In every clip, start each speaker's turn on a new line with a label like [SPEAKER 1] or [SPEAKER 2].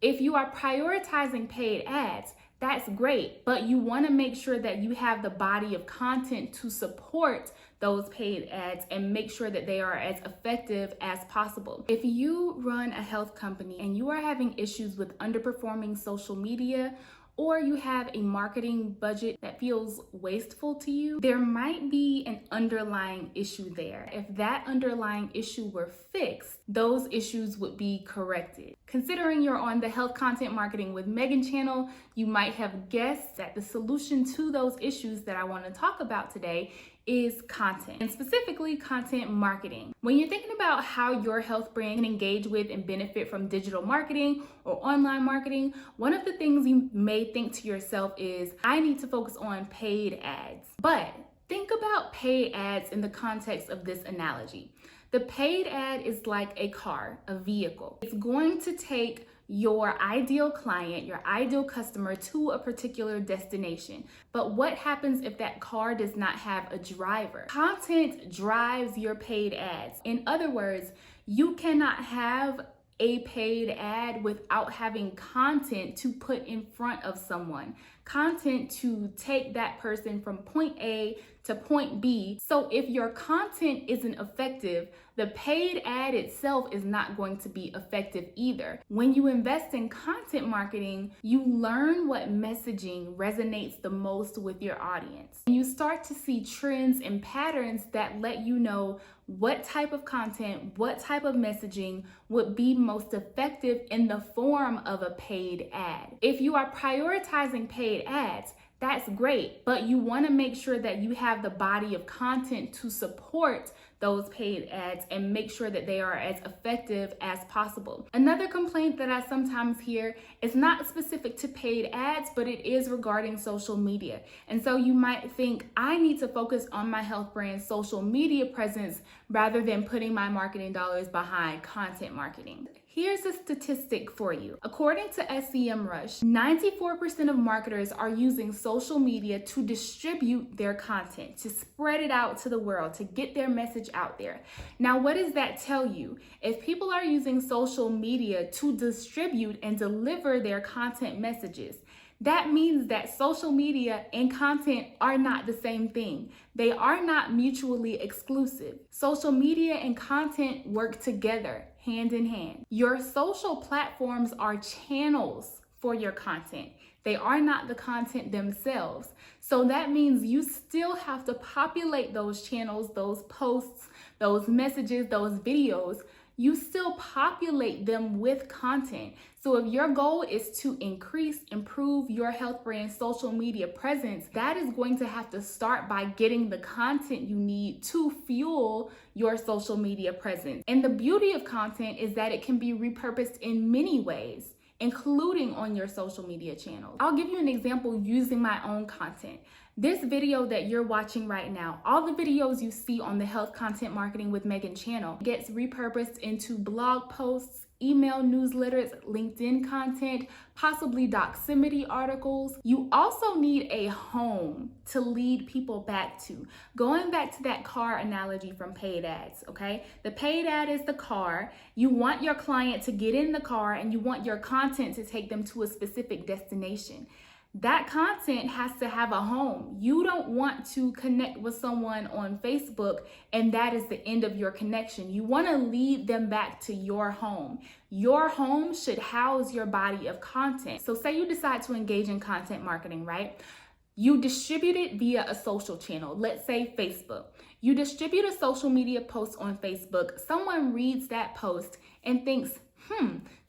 [SPEAKER 1] If you are prioritizing paid ads, that's great, but you want to make sure that you have the body of content to support those paid ads and make sure that they are as effective as possible. If you run a health company and you are having issues with underperforming social media, or you have a marketing budget that feels wasteful to you, there might be an underlying issue there. If that underlying issue were fixed, those issues would be corrected. Considering you're on the Health Content Marketing with Megan channel, you might have guessed that the solution to those issues that I want to talk about today is content, and specifically content marketing. When you're thinking about how your health brand can engage with and benefit from digital marketing or online marketing, one of the things you may think to yourself is, I need to focus on paid ads. But think about paid ads in the context of this analogy. The paid ad is like a car, a vehicle. It's going to take your ideal client, your ideal customer to a particular destination. But what happens if that car does not have a driver? Content drives your paid ads. In other words, you cannot have a paid ad without having content to put in front of someone. Content to take that person from point A to point B. So if your content isn't effective, the paid ad itself is not going to be effective either. When you invest in content marketing, you learn what messaging resonates the most with your audience. And you start to see trends and patterns that let you know what type of content, what type of messaging would be most effective in the form of a paid ad. If you are prioritizing paid ads, that's great, but you want to make sure that you have the body of content to support those paid ads and make sure that they are as effective as possible. Another complaint that I sometimes hear is not specific to paid ads, but it is regarding social media. And so you might think, I need to focus on my health brand's social media presence rather than putting my marketing dollars behind content marketing. Here's a statistic for you. According to SEMrush, 94% of marketers are using social media to distribute their content, to spread it out to the world, to get their message out there. Now, what does that tell you? If people are using social media to distribute and deliver their content messages, that means that social media and content are not the same thing. They are not mutually exclusive. Social media and content work together, hand in hand. Your social platforms are channels for your content. They are not the content themselves. So that means you still have to populate those channels, those posts, those messages, those videos. You still populate them with content. So if your goal is to improve your health brand social media presence, that is going to have to start by getting the content you need to fuel your social media presence. And the beauty of content is that it can be repurposed in many ways, including on your social media channels. I'll give you an example using my own content. This video that you're watching right now, all the videos you see on the Health Content Marketing with Megan channel gets repurposed into blog posts, email newsletters, LinkedIn content, possibly Doximity articles. You also need a home to lead people back to. Going back to that car analogy from paid ads, okay? The paid ad is the car. You want your client to get in the car and you want your content to take them to a specific destination. That content has to have a home. You don't want to connect with someone on Facebook and that is the end of your connection. You want to lead them back to your home. Your home should house your body of content. So say you decide to engage in content marketing, right? You distribute it via a social channel, let's say Facebook. You distribute a social media post on Facebook. Someone reads that post and thinks,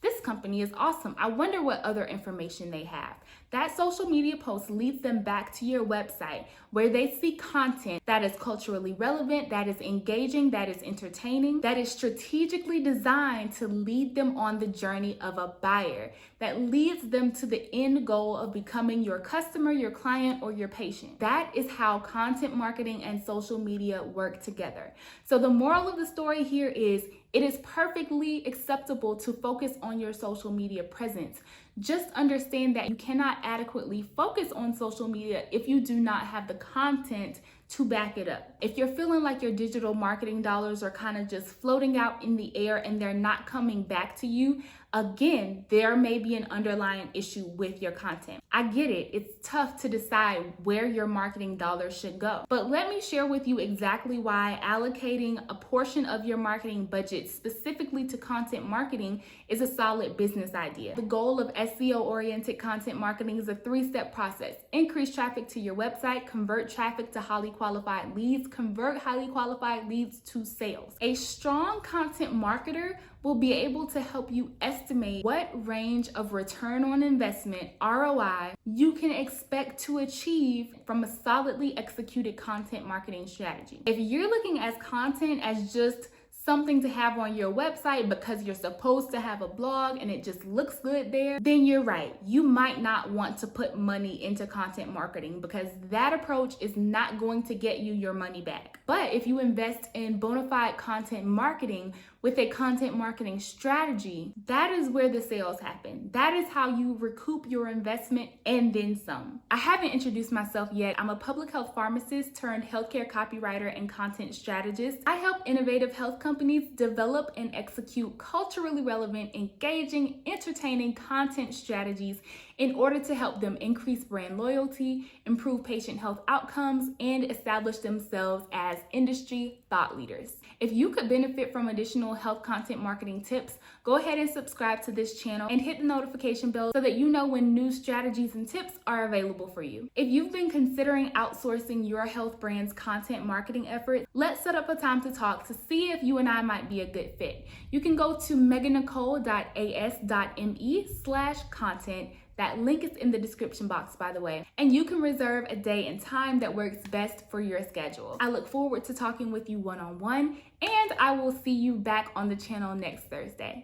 [SPEAKER 1] this company is awesome. I wonder what other information they have. That social media post leads them back to your website where they see content that is culturally relevant, that is engaging, that is entertaining, that is strategically designed to lead them on the journey of a buyer, that leads them to the end goal of becoming your customer, your client, or your patient. That is how content marketing and social media work together. So the moral of the story here is it is perfectly acceptable to focus on your social media presence. Just understand that you cannot adequately focus on social media if you do not have the content to back it up. If you're feeling like your digital marketing dollars are kind of just floating out in the air and they're not coming back to you, Again, there may be an underlying issue with your content. I get it. It's tough to decide where your marketing dollars should go. But let me share with you exactly why allocating a portion of your marketing budget specifically to content marketing is a solid business idea. The goal of SEO-oriented content marketing is a 3-step process. Increase traffic to your website, convert traffic to highly qualified leads, convert highly qualified leads to sales. A strong content marketer will be able to help you estimate what range of return on investment, ROI, you can expect to achieve from a solidly executed content marketing strategy. If you're looking at content as just something to have on your website because you're supposed to have a blog and it just looks good there, then you're right. You might not want to put money into content marketing because that approach is not going to get you your money back. But if you invest in bona fide content marketing with a content marketing strategy, that is where the sales happen. That is how you recoup your investment and then some. I haven't introduced myself yet. I'm a public health pharmacist turned healthcare copywriter and content strategist. I help innovative health companies develop and execute culturally relevant, engaging, entertaining content strategies in order to help them increase brand loyalty, improve patient health outcomes, and establish themselves as industry thought leaders. If you could benefit from additional health content marketing tips, go ahead and subscribe to this channel and hit the notification bell so that you know when new strategies and tips are available for you. If you've been considering outsourcing your health brand's content marketing efforts, let's set up a time to talk to see if you and I might be a good fit. You can go to megannicole.as.me/content. That link is in the description box, by the way, and you can reserve a day and time that works best for your schedule. I look forward to talking with you one-on-one, and I will see you back on the channel next Thursday.